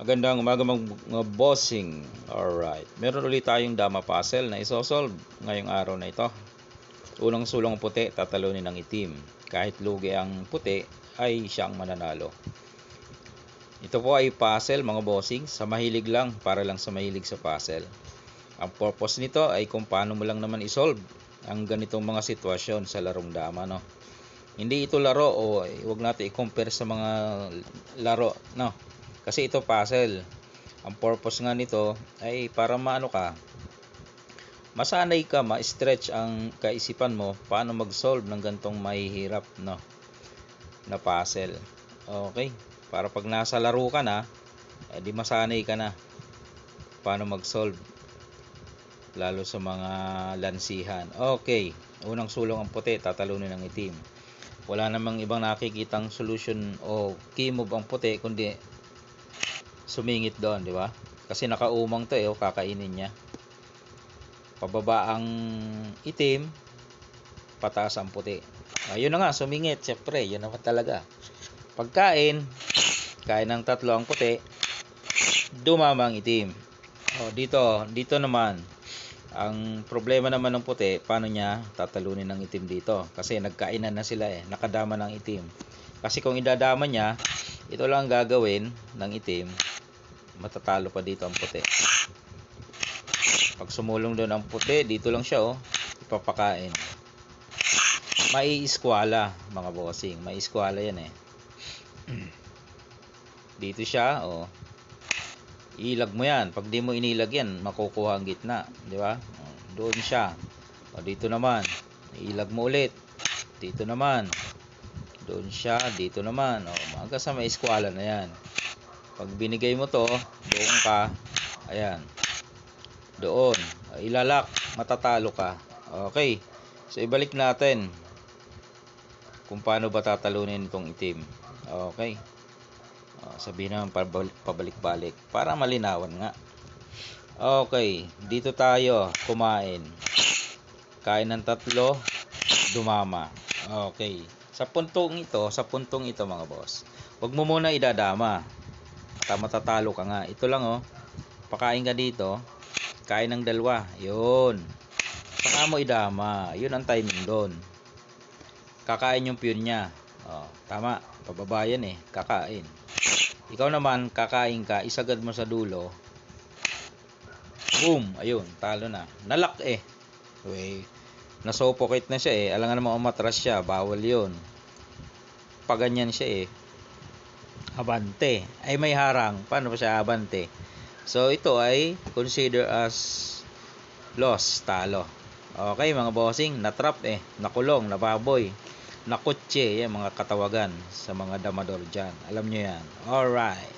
Magandang umaga mga bossing. Alright. Meron ulit tayong dama puzzle na isosolve ngayong araw na ito. Unang sulong puti, tatalunin ng itim. Kahit lugi ang puti, ay siyang mananalo. Ito po ay puzzle mga bossing. Sa mahilig lang, para lang sa mahilig sa puzzle. Ang purpose nito ay kung paano mo lang naman isolve ang ganitong mga sitwasyon sa larong dama, no? Hindi ito laro o huwag natin i-compare sa mga laro, no? Kasi ito puzzle. Ang purpose nga nito ay para maano ka, masanay ka, ma-stretch ang kaisipan mo paano mag-solve ng gantong mahihirap, no, na puzzle. Okay? Para pag nasa laro ka na, di masanay ka na paano mag-solve lalo sa mga lansihan. Okay. Unang sulong ang puti, tatalunin ng itim. Wala namang ibang nakikitang solution o key move ang puti kundi sumingit doon, di ba? Kasi nakaumang to kakainin niya. Pababa ang itim, pataas ang puti. Ayun na nga, sumingit, syempre, yun naman talaga. Pagkain, kain ng tatlo ang puti, dumama ang itim. Dito naman, ang problema naman ng puti, paano niya tatalunin ng itim dito? Kasi nagkainan na sila nakadama ng itim. Kasi kung idadama niya, ito lang gagawin ng itim, matatalo pa dito ang puti. Pag sumulong doon ang puti, dito lang siya ipapakain. Maiiskwala mga bossing, maiiskwala yan dito siya ilag mo yan. Pag di mo inilag yan, makukuha ang gitna, di ba? Doon siya. Dito naman, ilag mo ulit. Dito naman, doon siya, dito naman. Hanggang sa maiiskwala na yan. Pag binigay mo to, doon ka, ayan, doon, ilalak, matatalo ka. Okay, so ibalik natin kung paano ba tatalunin itong itim. Okay, sabihin naman pabalik-balik para malinawan nga. Okay, dito tayo kumain. Kain ng tatlo, dumama. Okay, sa puntong ito mga boss, huwag mo muna idadama. Matatalo ka nga. Ito lang pakain ka dito, kain ng dalawa, yun, saka mo idama, yun ang timing doon. Kakain yung piyon niya, tama, pababa yan kakain. Ikaw naman, kakain ka, isagad mo sa dulo, boom, ayun, talo na. Nalak nasopocket na siya alangan naman umatras siya, bawal yun. Paganyan siya abante, ay may harang, paano pa siya abante? So ito ay consider as loss, talo. Okay mga bossing, natrap nakulong, nababoy, nakutse, yan mga katawagan sa mga damador dyan, alam nyo yan. Alright.